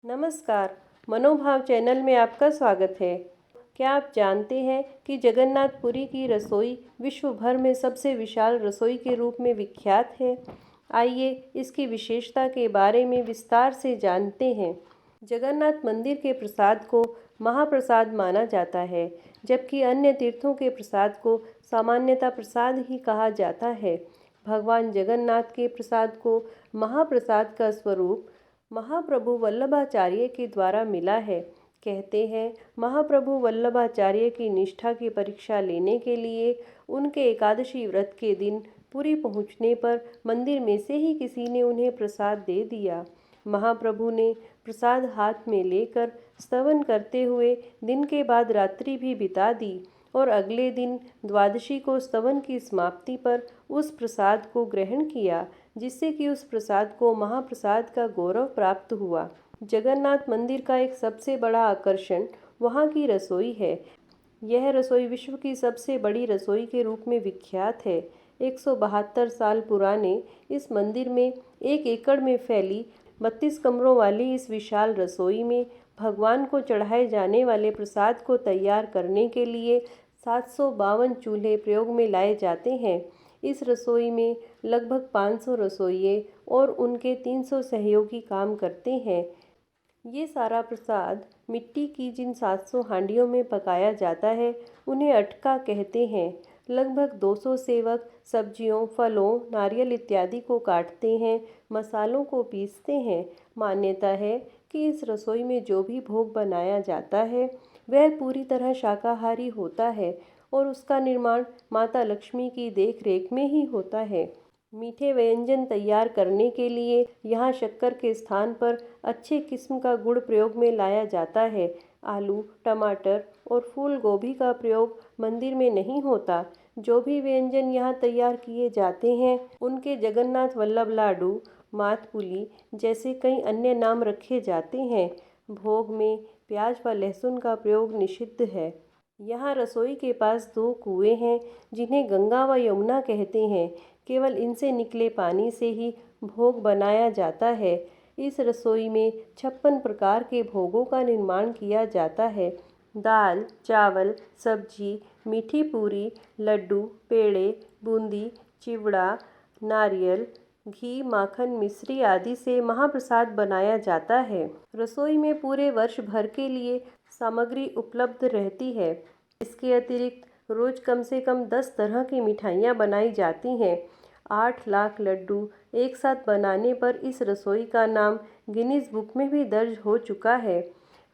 नमस्कार। मनोभाव चैनल में आपका स्वागत है। क्या आप जानते हैं कि जगन्नाथपुरी की रसोई विश्व भर में सबसे विशाल रसोई के रूप में विख्यात है। आइए इसकी विशेषता के बारे में विस्तार से जानते हैं। जगन्नाथ मंदिर के प्रसाद को महाप्रसाद माना जाता है, जबकि अन्य तीर्थों के प्रसाद को सामान्यतः प्रसाद ही कहा जाता है। भगवान जगन्नाथ के प्रसाद को महाप्रसाद का स्वरूप महाप्रभु वल्लभाचार्य के द्वारा मिला है। कहते हैं, महाप्रभु वल्लभाचार्य की निष्ठा की परीक्षा लेने के लिए उनके एकादशी व्रत के दिन पुरी पहुंचने पर मंदिर में से ही किसी ने उन्हें प्रसाद दे दिया। महाप्रभु ने प्रसाद हाथ में लेकर स्तवन करते हुए दिन के बाद रात्रि भी बिता दी और अगले दिन द्वादशी को स्तवन की समाप्ति पर उस प्रसाद को ग्रहण किया, जिससे कि उस प्रसाद को महाप्रसाद का गौरव प्राप्त हुआ। जगन्नाथ मंदिर का एक सबसे बड़ा आकर्षण वहाँ की रसोई है। यह रसोई विश्व की सबसे बड़ी रसोई के रूप में विख्यात है। 172 साल पुराने इस मंदिर में 1 एकड़ में फैली 32 कमरों वाली इस विशाल रसोई में भगवान को चढ़ाए जाने वाले प्रसाद को तैयार करने के लिए 752 चूल्हे प्रयोग में लाए जाते हैं। इस रसोई में लगभग 500 रसोइये और उनके 300 सहयोगी काम करते हैं। ये सारा प्रसाद मिट्टी की जिन 700 हांडियों में पकाया जाता है, उन्हें अटका कहते हैं। लगभग 200 सेवक सब्जियों, फलों, नारियल इत्यादि को काटते हैं, मसालों को पीसते हैं। मान्यता है कि इस रसोई में जो भी भोग बनाया जाता है, वह पूरी तरह शाकाहारी होता है और उसका निर्माण माता लक्ष्मी की देखरेख में ही होता है। मीठे व्यंजन तैयार करने के लिए यहाँ शक्कर के स्थान पर अच्छे किस्म का गुड़ प्रयोग में लाया जाता है। आलू, टमाटर और फूल गोभी का प्रयोग मंदिर में नहीं होता। जो भी व्यंजन यहाँ तैयार किए जाते हैं, उनके जगन्नाथ वल्लभ लाडू, मातपुली जैसे कई अन्य नाम रखे जाते हैं। भोग में प्याज व लहसुन का प्रयोग निषिद्ध है। यहाँ रसोई के पास 2 कुएं हैं, जिन्हें गंगा व यमुना कहते हैं। केवल इनसे निकले पानी से ही भोग बनाया जाता है। इस रसोई में 56 प्रकार के भोगों का निर्माण किया जाता है। दाल, चावल, सब्जी, मीठी पूरी, लड्डू, पेड़े, बूंदी, चिवड़ा, नारियल, घी, माखन, मिश्री आदि से महाप्रसाद बनाया जाता है। रसोई में पूरे वर्ष भर के लिए सामग्री उपलब्ध रहती है। इसके अतिरिक्त रोज कम से कम 10 तरह की मिठाइयाँ बनाई जाती हैं। 8 लाख लड्डू एक साथ बनाने पर इस रसोई का नाम गिनीज बुक में भी दर्ज हो चुका है।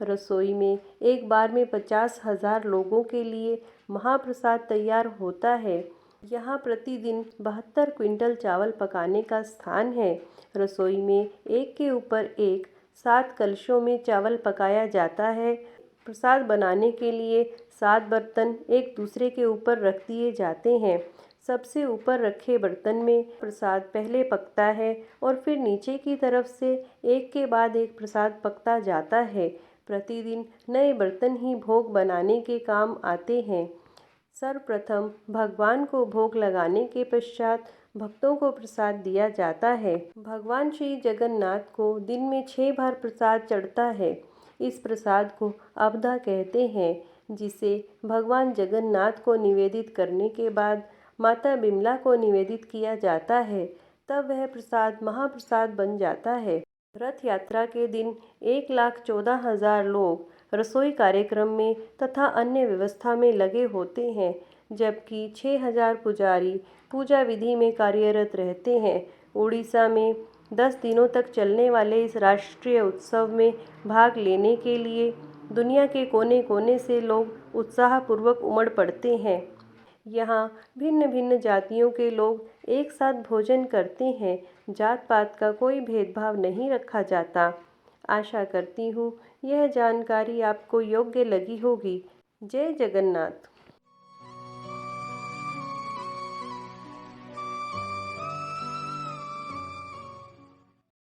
रसोई में एक बार में 50,000 लोगों के लिए महाप्रसाद तैयार होता है। यहाँ प्रतिदिन 72 क्विंटल चावल पकाने का स्थान है। रसोई में एक के ऊपर एक 7 कलशों में चावल पकाया जाता है। प्रसाद बनाने के लिए 7 बर्तन एक दूसरे के ऊपर रख दिए जाते हैं। सबसे ऊपर रखे बर्तन में प्रसाद पहले पकता है और फिर नीचे की तरफ से एक के बाद एक प्रसाद पकता जाता है। प्रतिदिन नए बर्तन ही भोग बनाने के काम आते हैं। सर्वप्रथम भगवान को भोग लगाने के पश्चात भक्तों को प्रसाद दिया जाता है। भगवान श्री जगन्नाथ को दिन में 6 बार प्रसाद चढ़ता है। इस प्रसाद को अबधा कहते हैं, जिसे भगवान जगन्नाथ को निवेदित करने के बाद माता बिमला को निवेदित किया जाता है। तब वह प्रसाद महाप्रसाद बन जाता है। रथ यात्रा के दिन 1,14,000 लोग रसोई कार्यक्रम में तथा अन्य व्यवस्था में लगे होते हैं, जबकि 6,000 पुजारी पूजा विधि में कार्यरत रहते हैं। उड़ीसा में 10 दिनों तक चलने वाले इस राष्ट्रीय उत्सव में भाग लेने के लिए दुनिया के कोने कोने से लोग उत्साहपूर्वक उमड़ पड़ते हैं। यहाँ भिन्न भिन्न जातियों के लोग एक साथ भोजन करते हैं। जात पात का कोई भेदभाव नहीं रखा जाता। आशा करती हूँ यह जानकारी आपको योग्य लगी होगी। जय जगन्नाथ।